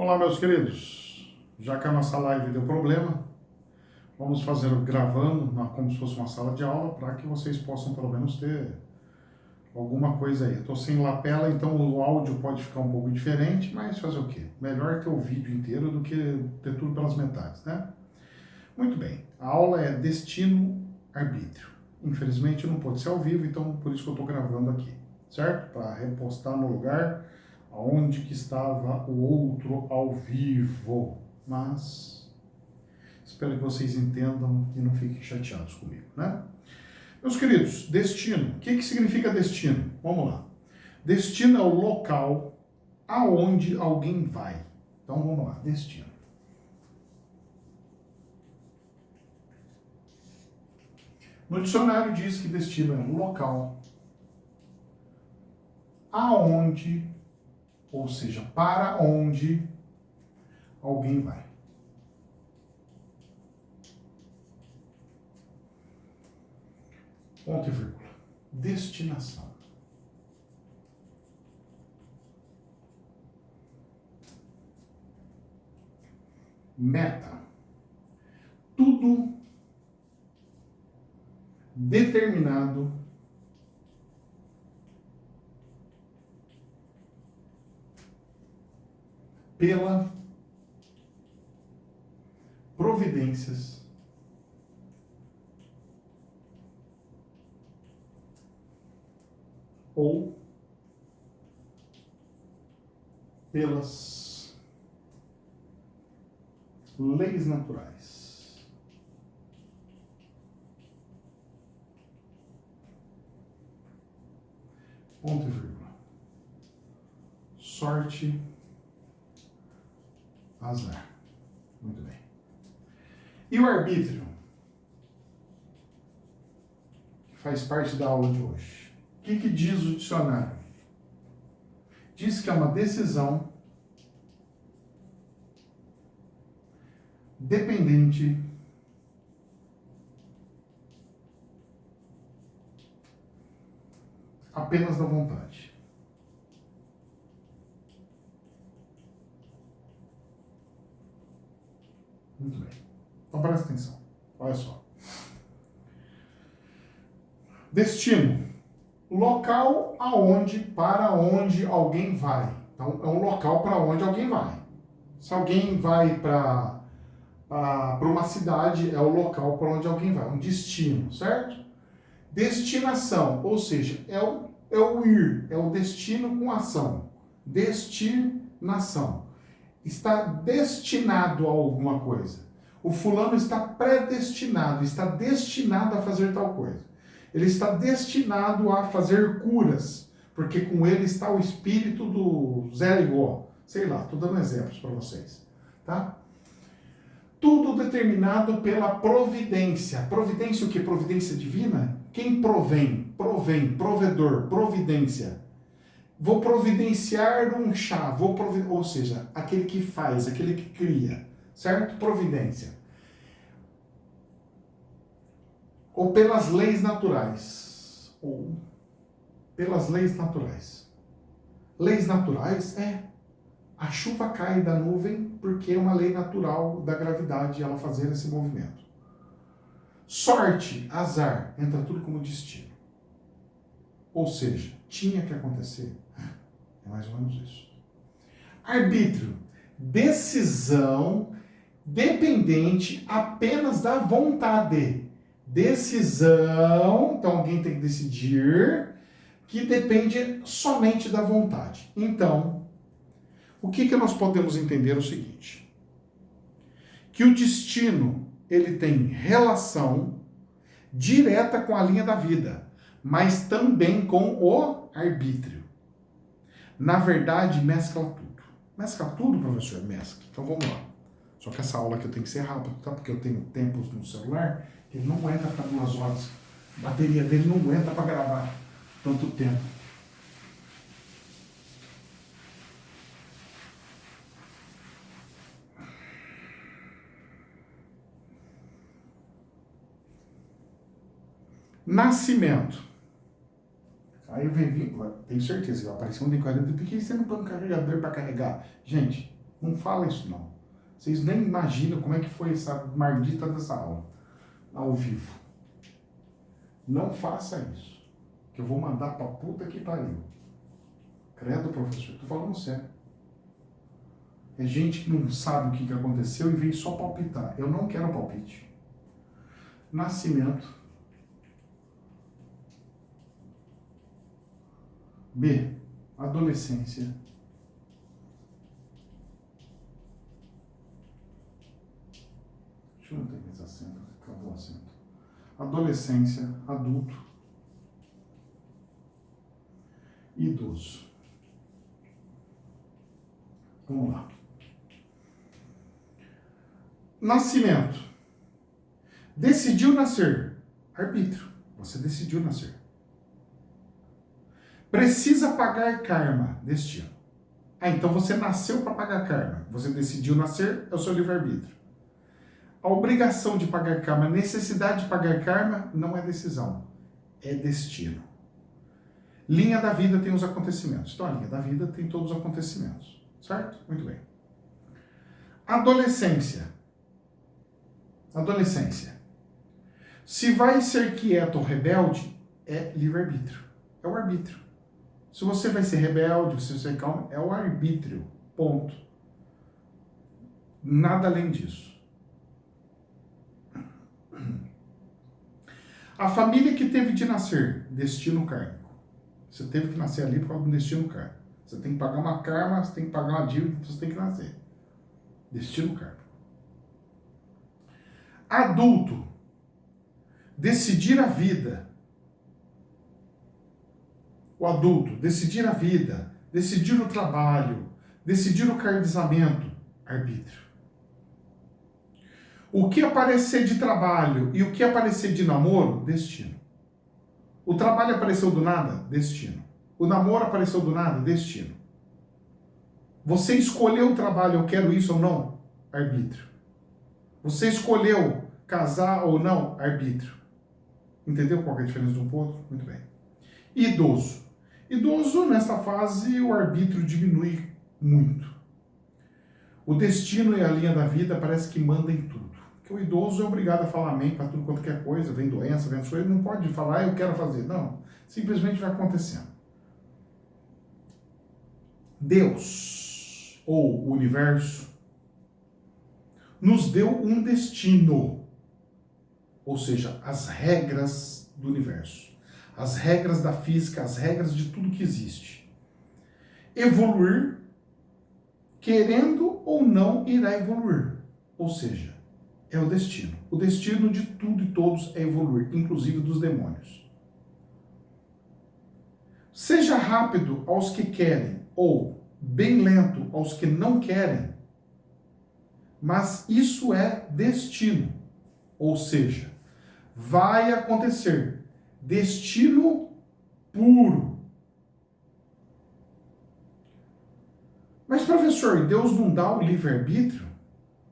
Olá, meus queridos. Já que a nossa live deu problema, vamos fazer gravando como se fosse uma sala de aula para que vocês possam pelo menos ter alguma coisa aí. Eu estou sem lapela, então o áudio pode ficar um pouco diferente, mas fazer o quê? Melhor ter o vídeo inteiro do que ter tudo pelas metades, né? Muito bem. A aula é destino-arbítrio. Infelizmente não pode ser ao vivo, então por isso que eu estou gravando aqui, certo? Para repostar no lugar onde que estava o outro ao vivo. Mas espero que vocês entendam e não fiquem chateados comigo, né? Meus queridos, destino. O que significa destino? Vamos lá. Destino é o local aonde alguém vai. Então vamos lá, destino. No dicionário diz que destino é um local aonde, ou seja, para onde alguém vai. Ponto e vírgula. Destinação. Meta. Tudo determinado pela providências ou pelas leis naturais. Ponto e vírgula. Sorte, azar. Muito bem. E o arbítrio? Que faz parte da aula de hoje. O que diz o dicionário? Diz que é uma decisão dependente apenas da vontade. Muito bem. Então presta atenção. Olha só. Destino. Local aonde, para onde alguém vai. Então é um local para onde alguém vai. Se alguém vai para uma cidade, é o local para onde alguém vai. Um destino, certo? Destinação, ou seja, é o ir, é o destino com ação. Destinação. Está destinado a alguma coisa. O fulano está predestinado, está destinado a fazer tal coisa. Ele está destinado a fazer curas, porque com ele está o espírito do Zé igual. Sei lá, estou dando exemplos para vocês. Tá? Tudo determinado pela providência. Providência o que? Providência divina? Quem provém? Provém, provedor, providência. Vou providenciar um chá, ou seja, aquele que faz, aquele que cria, certo? Providência. Ou pelas leis naturais. Ou pelas leis naturais. Leis naturais a chuva cai da nuvem porque é uma lei natural da gravidade ela fazer esse movimento. Sorte, azar, entra tudo como destino. Ou seja, tinha que acontecer. É mais ou menos isso. Arbítrio, decisão dependente apenas da vontade. Decisão, então alguém tem que decidir, que depende somente da vontade. Então, o que nós podemos entender é o seguinte, que o destino, ele tem relação direta com a linha da vida, mas também com o arbítrio. Na verdade, mescla tudo. Mescla tudo, professor? Mescla. Então vamos lá. Só que essa aula aqui eu tenho que ser rápido, tá? Porque eu tenho tempos no celular que ele não aguenta ficar 2 horas. A bateria dele não aguenta para gravar tanto tempo. Nascimento. Aí vem, tenho certeza que vai aparecer um de 40, por que você não põe um carregador para carregar? Gente, Não fala isso, não. Vocês nem imaginam como é que foi essa maldita dessa aula, ao vivo. Não faça isso, que eu vou mandar pra puta que pariu. Credo, professor, tô falando sério. É gente que não sabe o que aconteceu e vem só palpitar. Eu não quero palpite. Nascimento. B. Adolescência. Deixa eu não ter mais acento. Acabou o acento. Adolescência, adulto, idoso. Vamos lá. Nascimento. Decidiu nascer. Arbítrio. Você decidiu nascer. Precisa pagar karma. Destino. Ah, então você nasceu para pagar karma. Você decidiu nascer, é o seu livre-arbítrio. A obrigação de pagar karma, a necessidade de pagar karma, não é decisão. É destino. Linha da vida tem os acontecimentos. Então, a linha da vida tem todos os acontecimentos. Certo? Muito bem. Adolescência. Adolescência. Se vai ser quieto ou rebelde, é livre-arbítrio. É o arbítrio. Se você vai ser rebelde, se você vai ser calmo, é o arbítrio. Ponto. Nada além disso. A família que teve de nascer, destino kármico. Você teve que nascer ali por causa do destino kármico. Você tem que pagar uma karma, você tem que pagar uma dívida, você tem que nascer. Destino kármico. Adulto. Decidir a vida. O adulto, decidir a vida, decidir o trabalho, decidir o casamento, arbítrio. O que aparecer de trabalho e o que aparecer de namoro, destino. O trabalho apareceu do nada, destino. O namoro apareceu do nada, destino. Você escolheu o trabalho, eu quero isso ou não, arbítrio. Você escolheu casar ou não, arbítrio. Entendeu qual é a diferença de um pro outro? Muito bem. Idoso. Idoso, nessa fase, o arbítrio diminui muito. O destino e a linha da vida parece que mandam em tudo. Porque o idoso é obrigado a falar amém para tudo quanto é coisa, vem doença, vem coisa, ele não pode falar, eu quero fazer. Não, simplesmente vai acontecendo. Deus, ou o universo, nos deu um destino. Ou seja, as regras do universo. As regras da física, as regras de tudo que existe. Evoluir, querendo ou não, irá evoluir. Ou seja, é o destino. O destino de tudo e todos é evoluir, inclusive dos demônios. Seja rápido aos que querem, ou bem lento aos que não querem, mas isso é destino. Ou seja, vai acontecer. Destino puro. Mas, professor, Deus não dá o livre-arbítrio?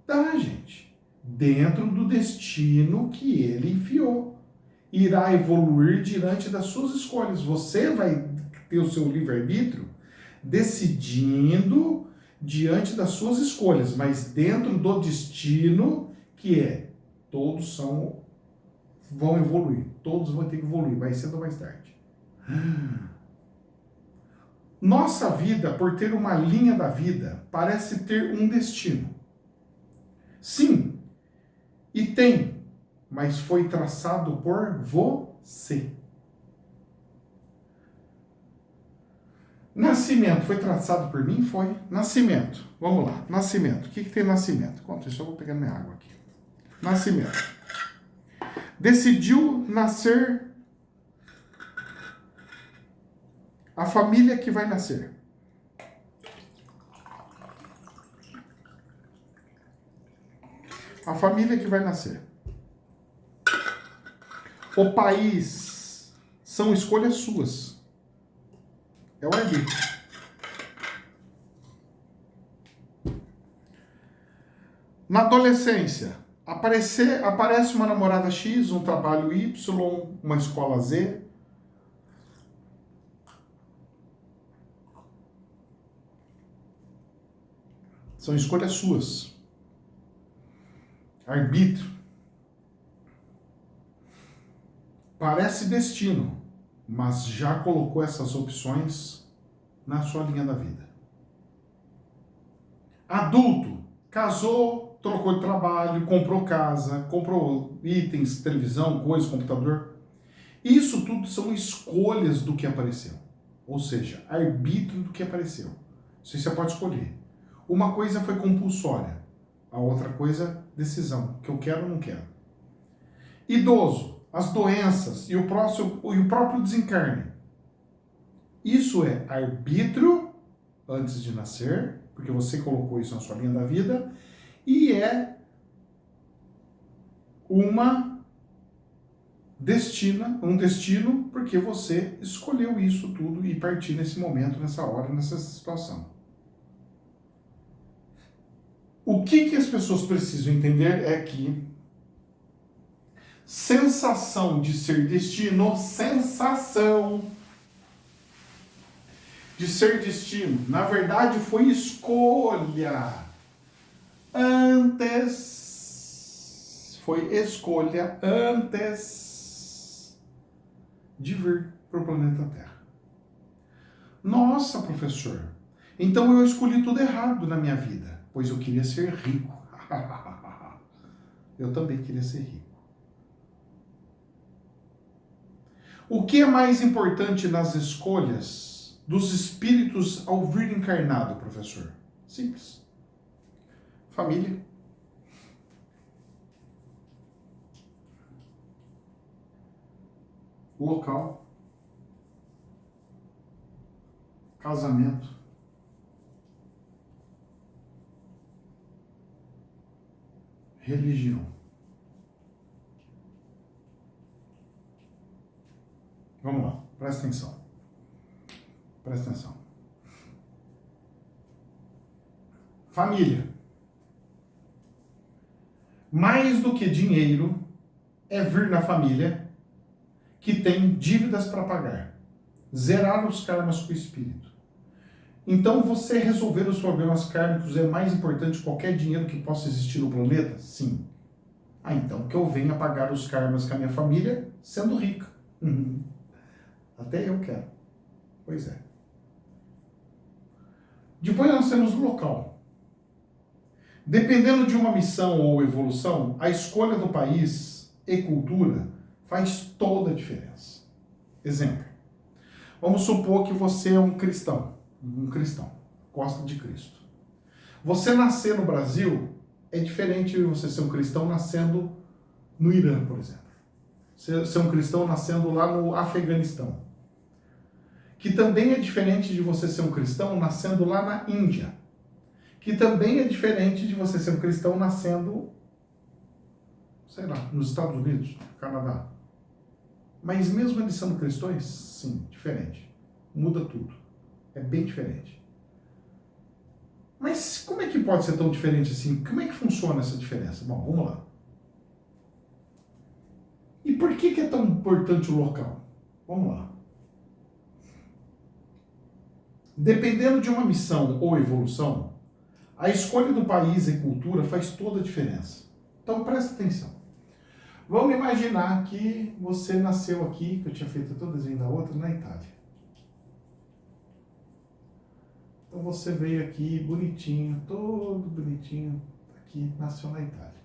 Dá, gente. Dentro do destino que ele enfiou. Irá evoluir diante das suas escolhas. Você vai ter o seu livre-arbítrio decidindo diante das suas escolhas, mas dentro do destino que é. Todos vão evoluir. Todos vão ter que evoluir, mais cedo ou mais tarde. Nossa vida, por ter uma linha da vida, parece ter um destino. Sim, e tem, mas foi traçado por você. Nascimento foi traçado por mim? Foi. Nascimento. Vamos lá. Nascimento. O que tem nascimento? Enquanto isso, eu vou pegar minha água aqui. Nascimento. Decidiu nascer a família que vai nascer. A família que vai nascer. O país são escolhas suas. É o arbítrio. Na adolescência, aparece uma namorada X, um trabalho Y, uma escola Z. São escolhas suas. Arbítrio. Parece destino, mas já colocou essas opções na sua linha da vida. Adulto, casou, trocou de trabalho, comprou casa, comprou itens, televisão, coisa, computador. Isso tudo são escolhas do que apareceu. Ou seja, arbítrio do que apareceu. Você pode escolher. Uma coisa foi compulsória, a outra coisa, decisão, que eu quero ou não quero. Idoso, as doenças e o próprio desencarne. Isso é arbítrio antes de nascer, porque você colocou isso na sua linha da vida, e é um destino, porque você escolheu isso tudo e partir nesse momento, nessa hora, nessa situação. O que as pessoas precisam entender é que sensação de ser destino, sensação de ser destino, na verdade foi escolha. Foi escolha antes de vir para o planeta Terra. Nossa, professor, então eu escolhi tudo errado na minha vida, pois eu queria ser rico. Eu também queria ser rico. O que é mais importante nas escolhas dos espíritos ao vir encarnado, professor? Simples. Família. Local. Casamento. Religião. Vamos lá, presta atenção. Presta atenção. Família. Mais do que dinheiro é vir na família que tem dívidas para pagar. Zerar os karmas com o espírito. Então você resolver os problemas kármicos é mais importante que qualquer dinheiro que possa existir no planeta? Sim. Então que eu venha pagar os karmas com a minha família sendo rica. Até eu quero. Pois é. Depois nós temos o local. Dependendo de uma missão ou evolução, a escolha do país e cultura faz toda a diferença. Exemplo. Vamos supor que você é um cristão, gosta de Cristo. Você nascer no Brasil é diferente de você ser um cristão nascendo no Irã, por exemplo. Ser um cristão nascendo lá no Afeganistão. Que também é diferente de você ser um cristão nascendo lá na Índia. Que também é diferente de você ser um cristão nascendo, sei lá, nos Estados Unidos, no Canadá. Mas mesmo eles sendo cristãos, sim, diferente. Muda tudo. É bem diferente. Mas como é que pode ser tão diferente assim? Como é que funciona essa diferença? Bom, vamos lá. E por que é tão importante o local? Vamos lá. Dependendo de uma missão ou evolução, a escolha do país e cultura faz toda a diferença. Então presta atenção. Vamos imaginar que você nasceu aqui, que eu tinha feito todo o desenho da outra, na Itália. Então você veio aqui bonitinho, todo bonitinho, aqui, nasceu na Itália.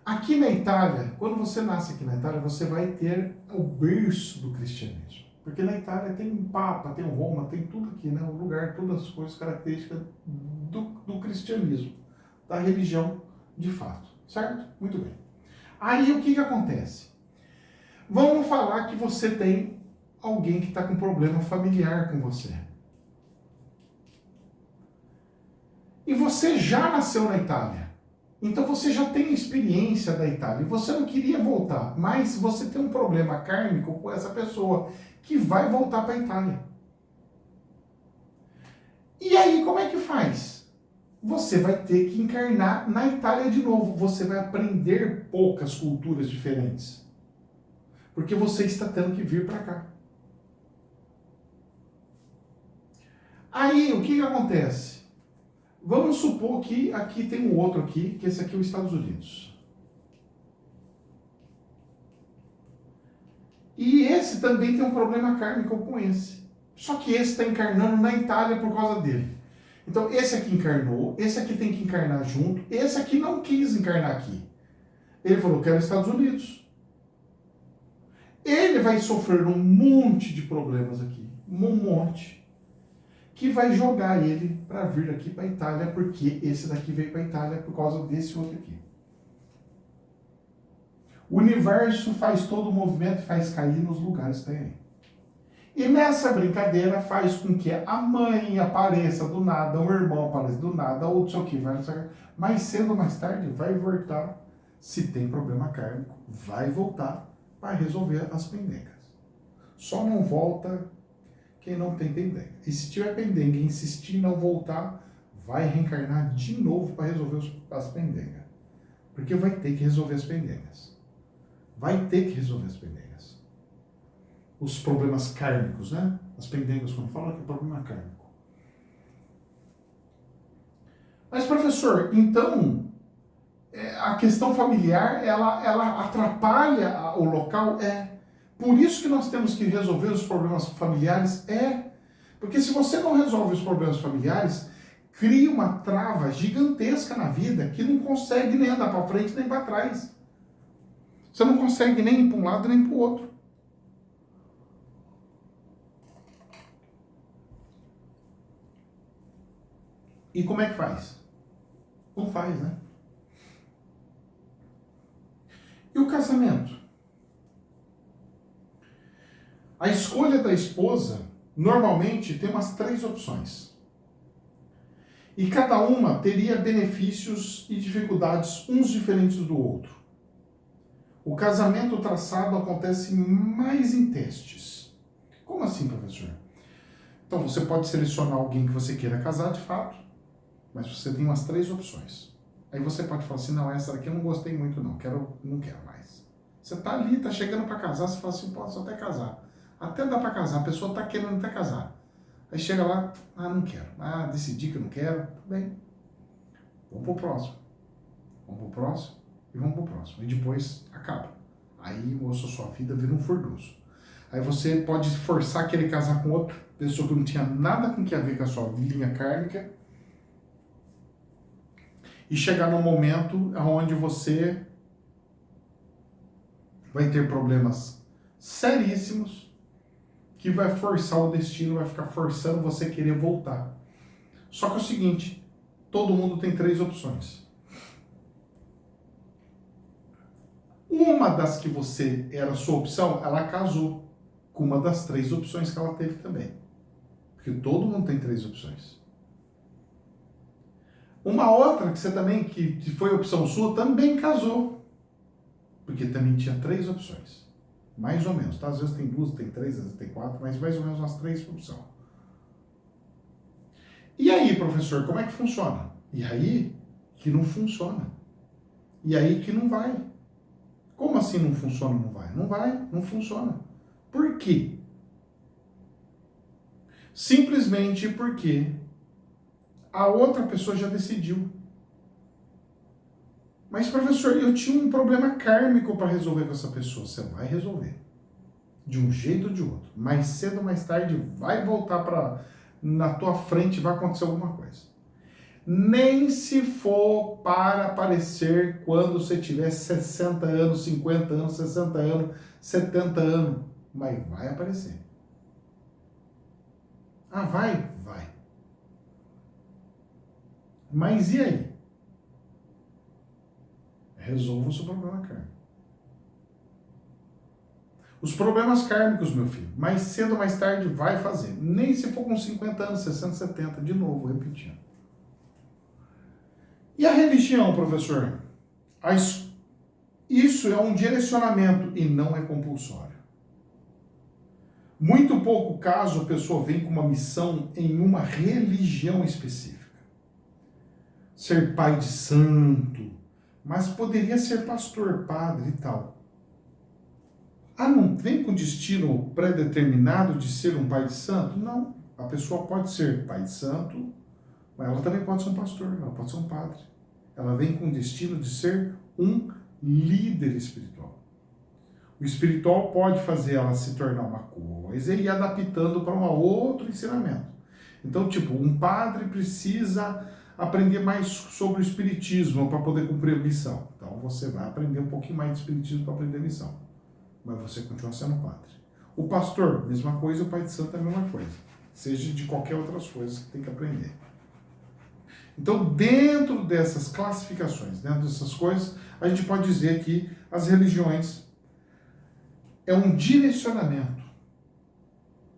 Aqui na Itália, quando você nasce aqui na Itália, você vai ter o berço do cristianismo. Porque na Itália tem um Papa, tem um Roma, tem tudo aqui, né? O lugar, todas as coisas características do cristianismo, da religião de fato. Certo? Muito bem. Aí o que acontece? Vamos falar que você tem alguém que está com problema familiar com você. E você já nasceu na Itália. Então você já tem experiência da Itália. E você não queria voltar, mas você tem um problema kármico com essa pessoa que vai voltar para a Itália. E aí como é que faz? Você vai ter que encarnar na Itália de novo. Você vai aprender poucas culturas diferentes. Porque você está tendo que vir para cá. Aí, o que acontece? Vamos supor que aqui tem um outro aqui, que esse aqui é os Estados Unidos. E esse também tem um problema kármico com esse. Só que esse está encarnando na Itália por causa dele. Então esse aqui encarnou, esse aqui tem que encarnar junto, esse aqui não quis encarnar aqui. Ele falou que era Estados Unidos. Ele vai sofrer um monte de problemas aqui, um monte, que vai jogar ele para vir aqui para a Itália, porque esse daqui veio para a Itália por causa desse outro aqui. O universo faz todo o movimento e faz cair nos lugares também. E nessa brincadeira faz com que a mãe apareça do nada, o irmão apareça do nada, ou não sei o que, mais cedo ou mais tarde vai voltar. Se tem problema kármico, vai voltar para resolver as pendengas. Só não volta quem não tem pendenga. E se tiver pendenga e insistir em não voltar, vai reencarnar de novo para resolver as pendengas. Porque vai ter que resolver as pendengas. Vai ter que resolver as pendengas. Os problemas kármicos, né? As pendengas, quando fala que é problema kármico. Mas, professor, então, a questão familiar, ela atrapalha o local? Por isso que nós temos que resolver os problemas familiares? Porque se você não resolve os problemas familiares, cria uma trava gigantesca na vida que não consegue nem andar para frente nem para trás. Você não consegue nem ir para um lado nem para o outro. E como é que faz? Não faz, né? E o casamento? A escolha da esposa, normalmente, tem umas 3 opções. E cada uma teria benefícios e dificuldades, uns diferentes do outro. O casamento traçado acontece mais em testes. Como assim, professor? Então, você pode selecionar alguém que você queira casar, de fato, mas você tem umas 3 opções. Aí você pode falar assim, não, essa daqui eu não gostei muito não quero mais. Você tá ali, tá chegando para casar, você fala assim, posso até casar. Até dá para casar, a pessoa tá querendo até casar. Aí chega lá, não quero. Decidi que eu não quero, tudo bem. Vamos pro próximo. Vamos pro próximo e vamos pro próximo. E depois acaba. Aí, moço, a sua vida vira um furdoso. Aí você pode forçar querer casar com outra pessoa que não tinha nada com que a ver com a sua linha kármica. E chegar num momento onde você vai ter problemas seríssimos que vai forçar o destino, vai ficar forçando você querer voltar. Só que é o seguinte, todo mundo tem 3 opções. Uma das que você era sua opção, ela casou com uma das 3 opções que ela teve também. Porque todo mundo tem 3 opções. Uma outra que você também, que foi opção sua, também casou. Porque também tinha 3 opções. Mais ou menos, tá? Às vezes tem 2, tem 3, às vezes tem 4, mas mais ou menos umas 3 opções. E aí, professor, como é que funciona? E aí que não funciona. E aí que não vai. Como assim não funciona, não vai? Não vai, não funciona. Por quê? Simplesmente porque a outra pessoa já decidiu. Mas, professor, eu tinha um problema kármico para resolver com essa pessoa. Você vai resolver. De um jeito ou de outro. Mais cedo ou mais tarde vai voltar na tua frente, vai acontecer alguma coisa. Nem se for para aparecer quando você tiver 60 anos, 50 anos, 60 anos, 70 anos. Mas vai aparecer. Vai? Vai. Mas e aí? Resolva o seu problema kármico. Os problemas kármicos, meu filho, mais cedo ou mais tarde vai fazer. Nem se for com 50 anos, 60, 70, de novo, repetindo. E a religião, professor? Isso é um direcionamento e não é compulsório. Muito pouco caso a pessoa vem com uma missão em uma religião específica. Ser pai de santo, mas poderia ser pastor, padre e tal. Não vem com destino pré-determinado de ser um pai de santo? Não. A pessoa pode ser pai de santo, Mas ela também pode ser um pastor, ela pode ser um padre. Ela vem com o destino de ser um líder espiritual. O espiritual pode fazer ela se tornar uma coisa e ir adaptando para um outro ensinamento. Então, tipo, um padre precisa aprender mais sobre o espiritismo para poder cumprir a missão. Então, você vai aprender um pouquinho mais de espiritismo para aprender a missão. Mas você continua sendo padre. O pastor, mesma coisa, o pai de santo é a mesma coisa. Seja de qualquer outras coisas que tem que aprender. Então, dentro dessas classificações, dentro dessas coisas, a gente pode dizer que as religiões é um direcionamento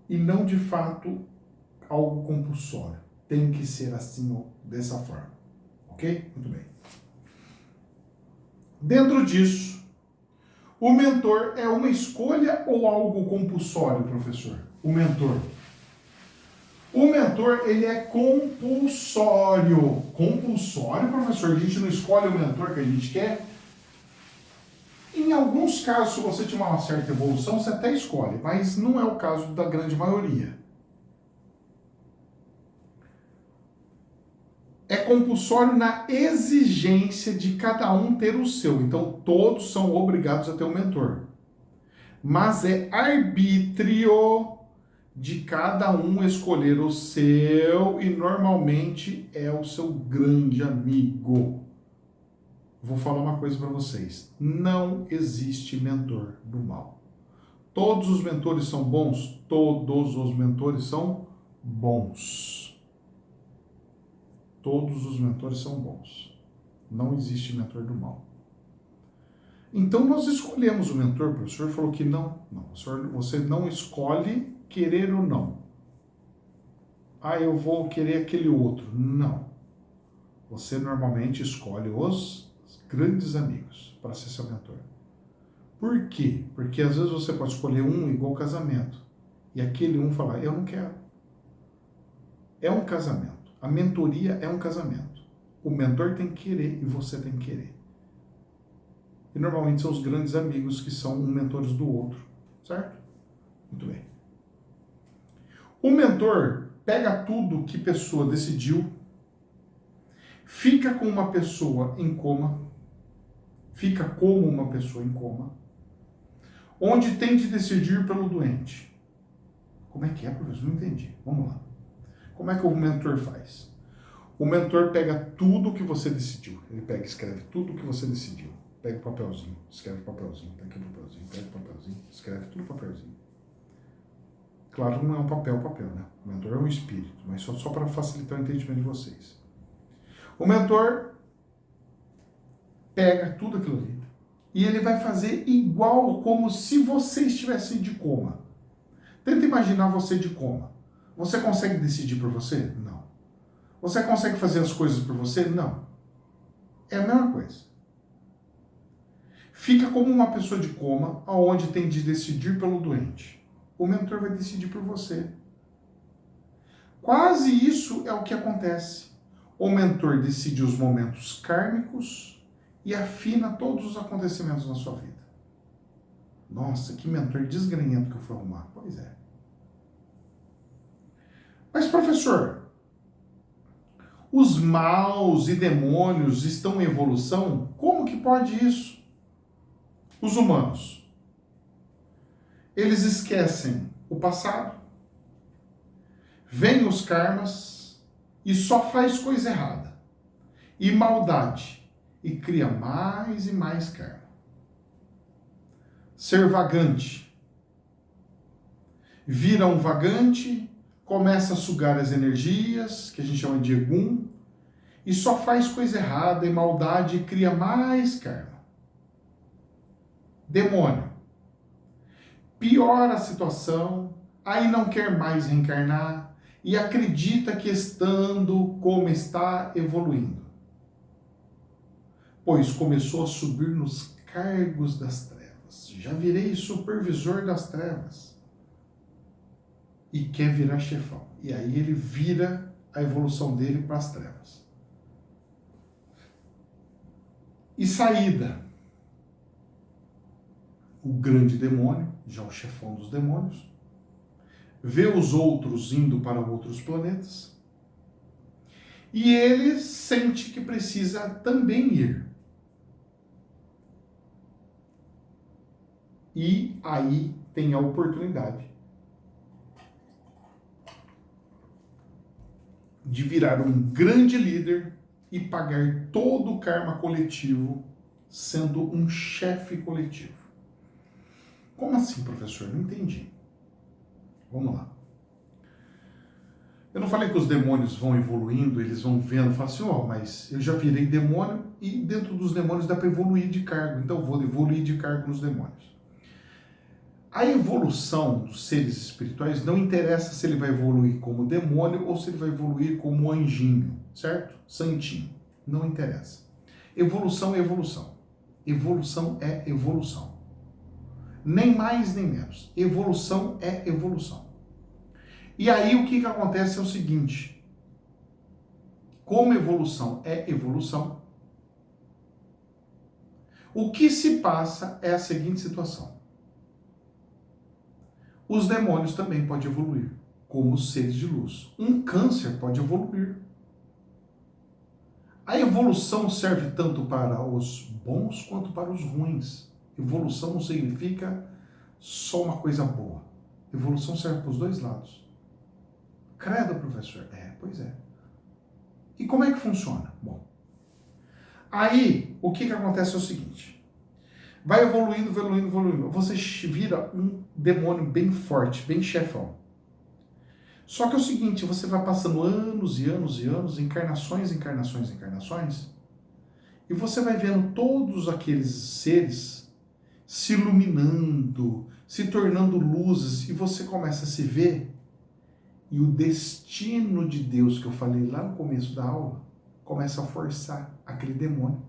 e não, de fato, algo compulsório. Tem que ser assim ou dessa forma. Ok? Muito bem. Dentro disso, o mentor é uma escolha ou algo compulsório, professor? O mentor. O mentor, ele é compulsório. Compulsório, professor? A gente não escolhe o mentor que a gente quer? Em alguns casos, se você tiver uma certa evolução, você até escolhe, mas não é o caso da grande maioria. É compulsório na exigência de cada um ter o seu. Então, todos são obrigados a ter um mentor. Mas é arbítrio de cada um escolher o seu e normalmente é o seu grande amigo. Vou falar uma coisa para vocês. Não existe mentor do mal. Todos os mentores são bons? Todos os mentores são bons. Todos os mentores são bons. Não existe mentor do mal. Então nós escolhemos o mentor, o senhor falou que não. Não, você não escolhe querer ou não. Ah, eu vou querer aquele outro. Não. Você normalmente escolhe os grandes amigos para ser seu mentor. Por quê? Porque às vezes você pode escolher um igual casamento. E aquele um falar, eu não quero. É um casamento. A mentoria é um casamento. O mentor tem que querer e você tem que querer. E normalmente são os grandes amigos que são um mentores do outro. Certo? Muito bem. O mentor pega tudo que a pessoa decidiu, fica com uma pessoa em coma, fica como uma pessoa em coma, onde tem de decidir pelo doente. Como é que é, professor? Não entendi. Vamos lá. Como é que o mentor faz? O mentor pega tudo que você decidiu. Ele pega e escreve tudo que você decidiu. Pega o papelzinho, escreve o papelzinho, pega o papelzinho, pega o papelzinho, escreve tudo no papelzinho. Claro que não é um papel, né? O mentor é um espírito, mas só para facilitar o entendimento de vocês. O mentor pega tudo aquilo ali e ele vai fazer igual como se você estivesse de coma. Tenta imaginar você de coma. Você consegue decidir por você? Não. Você consegue fazer as coisas por você? Não. É a mesma coisa. Fica como uma pessoa de coma, aonde tem de decidir pelo doente. O mentor vai decidir por você. Quase isso é o que acontece. O mentor decide os momentos kármicos e afina todos os acontecimentos na sua vida. Nossa, que mentor desgrenhento que eu fui arrumar. Pois é. Mas, professor, os maus e demônios estão em evolução? Como que pode isso? Os humanos, eles esquecem o passado, veem os karmas e só faz coisa errada e maldade e cria mais e mais karma. Ser vagante. Vira um vagante, começa a sugar as energias, que a gente chama de egum, e só faz coisa errada e maldade e cria mais karma. Demônio. Piora a situação, aí não quer mais reencarnar e acredita que estando como está, evoluindo. Pois começou a subir nos cargos das trevas. Já virei supervisor das trevas. E quer virar chefão. E aí ele vira a evolução dele para as trevas. E saída. O grande demônio, já o chefão dos demônios, vê os outros indo para outros planetas E ele sente que precisa também ir. E aí tem a oportunidade de virar um grande líder e pagar todo o karma coletivo sendo um chefe coletivo. Como assim, professor? Não entendi. Vamos lá. Eu não falei que os demônios vão evoluindo, eles vão vendo, falam assim, mas eu já virei demônio e dentro dos demônios dá para evoluir de cargo, então eu vou evoluir de cargo nos demônios. A evolução dos seres espirituais não interessa se ele vai evoluir como demônio ou se ele vai evoluir como anjinho, certo? Santinho. Não interessa. Evolução é evolução. Evolução é evolução. Nem mais nem menos. Evolução é evolução. E aí o que acontece é o seguinte: como evolução é evolução, o que se passa é a seguinte situação. Os demônios também podem evoluir, como os seres de luz. Um câncer pode evoluir. A evolução serve tanto para os bons quanto para os ruins. Evolução não significa só uma coisa boa. Evolução serve para os dois lados. Credo, professor? Pois é. E como é que funciona? Bom, aí o que acontece é o seguinte. Vai evoluindo, evoluindo, evoluindo. Você vira um demônio bem forte, bem chefão. Só que é o seguinte, você vai passando anos e anos e anos, encarnações, encarnações, encarnações, e você vai vendo todos aqueles seres se iluminando, se tornando luzes, e você começa a se ver. E o destino de Deus, que eu falei lá no começo da aula, começa a forçar aquele demônio.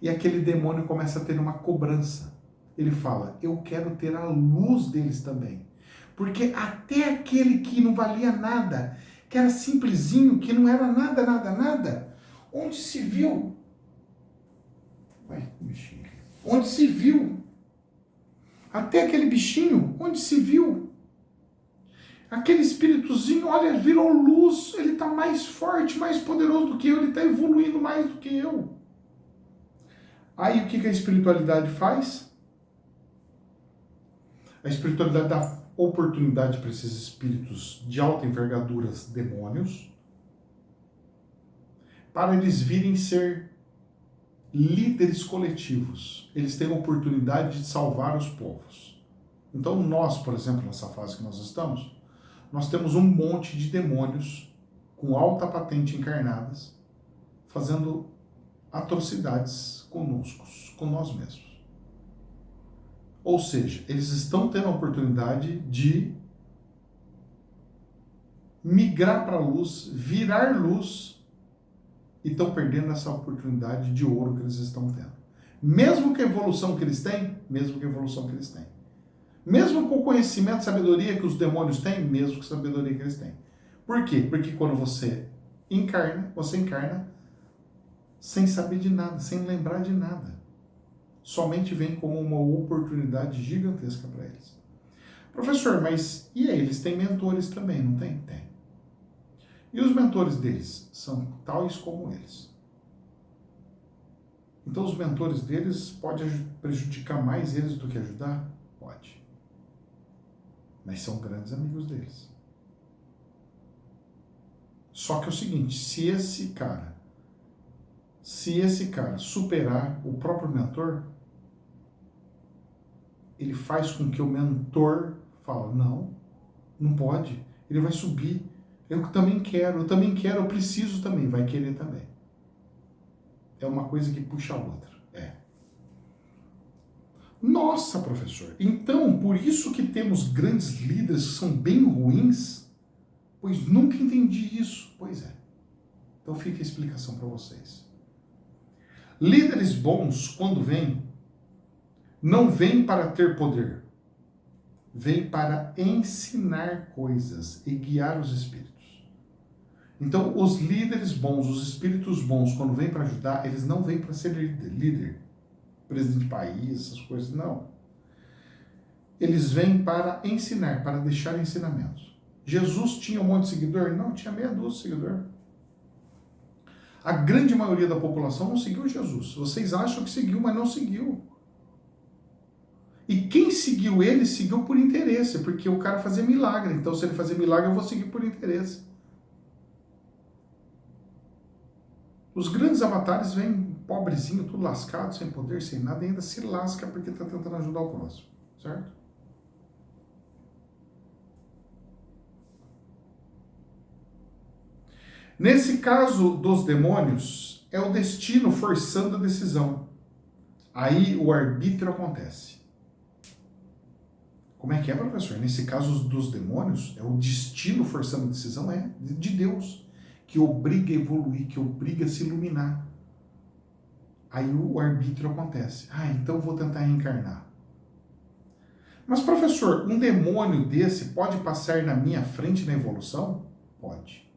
E aquele demônio começa a ter uma cobrança. Ele fala, eu quero ter a luz deles também. Porque até aquele que não valia nada, que era simplesinho, que não era nada, nada, nada, onde se viu? Onde se viu? Até aquele bichinho, onde se viu? Aquele espíritozinho, olha, virou luz, ele está mais forte, mais poderoso do que eu, ele está evoluindo mais do que eu. Aí o que a espiritualidade faz? A espiritualidade dá oportunidade para esses espíritos de alta envergadura, demônios, para eles virem ser líderes coletivos. Eles têm a oportunidade de salvar os povos. Então nós, por exemplo, nessa fase que nós estamos, nós temos um monte de demônios com alta patente encarnadas, fazendo atrocidades conosco, com nós mesmos. Ou seja, eles estão tendo a oportunidade de migrar para a luz, virar luz, e estão perdendo essa oportunidade de ouro que eles estão tendo. Mesmo com a evolução que eles têm, mesmo com o conhecimento e sabedoria que os demônios têm, mesmo com a sabedoria que eles têm. Por quê? Porque quando você encarna sem saber de nada, sem lembrar de nada. Somente vem como uma oportunidade gigantesca para eles. Professor, mas e aí? Eles têm mentores também, não tem? Tem. E os mentores deles são tais como eles. Então os mentores deles podem prejudicar mais eles do que ajudar? Pode. Mas são grandes amigos deles. Só que é o seguinte, se esse cara superar o próprio mentor, ele faz com que o mentor fale, não pode, ele vai subir, eu também quero, eu preciso também, vai querer também. É uma coisa que puxa a outra. Nossa, professor, então por isso que temos grandes líderes que são bem ruins? Pois nunca entendi isso. Pois é. Então fica a explicação para vocês. Líderes bons, quando vêm, não vêm para ter poder, vêm para ensinar coisas e guiar os espíritos. Então, os líderes bons, os espíritos bons, quando vêm para ajudar, eles não vêm para ser líder, presidente de país, essas coisas, não. Eles vêm para ensinar, para deixar ensinamentos. Jesus tinha um monte de seguidor? Não, tinha meia dúzia de seguidor. A grande maioria da população não seguiu Jesus. Vocês acham que seguiu, mas não seguiu. E quem seguiu ele, seguiu por interesse, porque o cara fazia milagre. Então, se ele fazer milagre, eu vou seguir por interesse. Os grandes avatares vêm pobrezinho, tudo lascado, sem poder, sem nada, e ainda se lasca porque está tentando ajudar o próximo. Certo? Nesse caso dos demônios, é o destino forçando a decisão. Aí o arbítrio acontece. Como é que é, professor? Nesse caso dos demônios, é o destino forçando a decisão, é de Deus, que obriga a evoluir, que obriga a se iluminar. Aí o arbítrio acontece. Então eu vou tentar reencarnar. Mas, professor, um demônio desse pode passar na minha frente na evolução? Pode.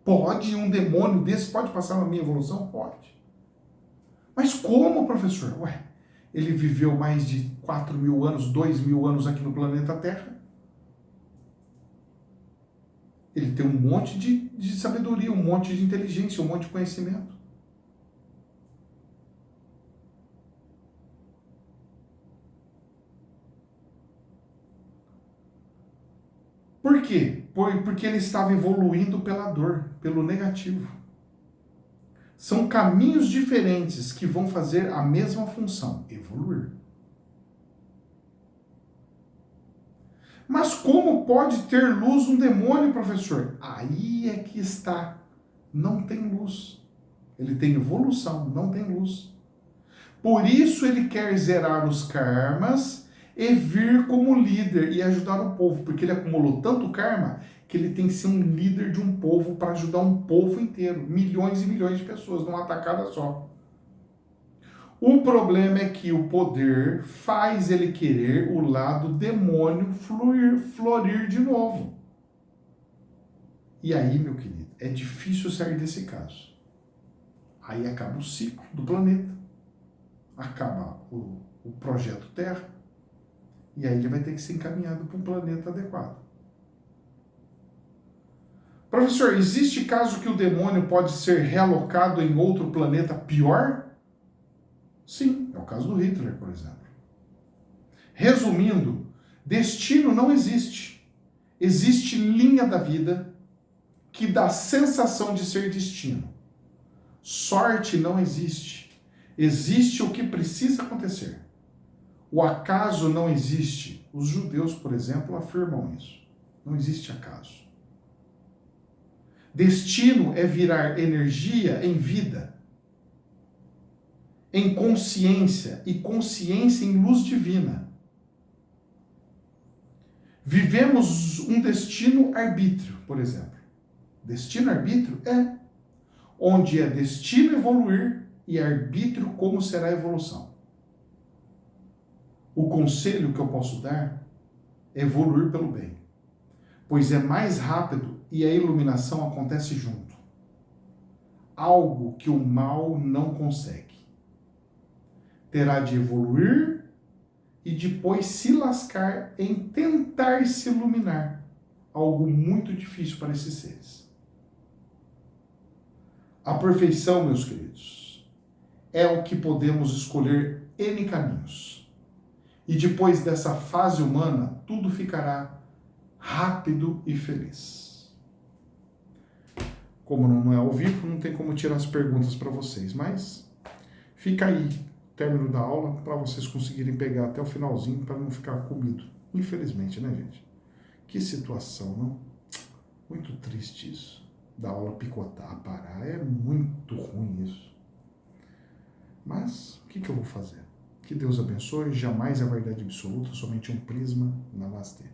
Pode? Um demônio desse pode passar na minha evolução? Pode. Mas como, professor? Ele viveu mais de 4.000 anos, 2.000 anos aqui no planeta Terra. Ele tem um monte de sabedoria, um monte de inteligência, um monte de conhecimento. Por quê? Porque ele estava evoluindo pela dor, pelo negativo. São caminhos diferentes que vão fazer a mesma função, evoluir. Mas como pode ter luz um demônio, professor? Aí é que está. Não tem luz. Ele tem evolução, não tem luz. Por isso ele quer zerar os karmas e vir como líder e ajudar o povo, porque ele acumulou tanto karma que ele tem que ser um líder de um povo para ajudar um povo inteiro, milhões e milhões de pessoas, numa tacada só. O problema é que o poder faz ele querer o lado demônio florir de novo. E aí, meu querido, é difícil sair desse caso. Aí acaba o ciclo do planeta, acaba o projeto Terra, e aí ele vai ter que ser encaminhado para um planeta adequado. Professor, existe caso que o demônio pode ser realocado em outro planeta pior? Sim, é o caso do Hitler, por exemplo. Resumindo, destino não existe. Existe linha da vida que dá sensação de ser destino. Sorte não existe. Existe o que precisa acontecer. O acaso não existe. Os judeus, por exemplo, afirmam isso. Não existe acaso. Destino é virar energia em vida, em consciência, e consciência em luz divina. Vivemos um destino-arbítrio, por exemplo. Destino-arbítrio é onde é destino evoluir e arbítrio como será a evolução. O conselho que eu posso dar é evoluir pelo bem, pois é mais rápido e a iluminação acontece junto. Algo que o mal não consegue. Terá de evoluir e depois se lascar em tentar se iluminar. Algo muito difícil para esses seres. A perfeição, meus queridos, é o que podemos escolher N caminhos. E depois dessa fase humana, tudo ficará rápido e feliz. Como não é ao vivo, não tem como tirar as perguntas para vocês, mas fica aí, término da aula, para vocês conseguirem pegar até o finalzinho, para não ficar comido. Infelizmente, né, gente? Que situação, não? Muito triste isso. Da aula picotar, parar, é muito ruim isso. Mas, o que eu vou fazer? Que Deus abençoe, jamais a verdade absoluta, somente um prisma. Namastê.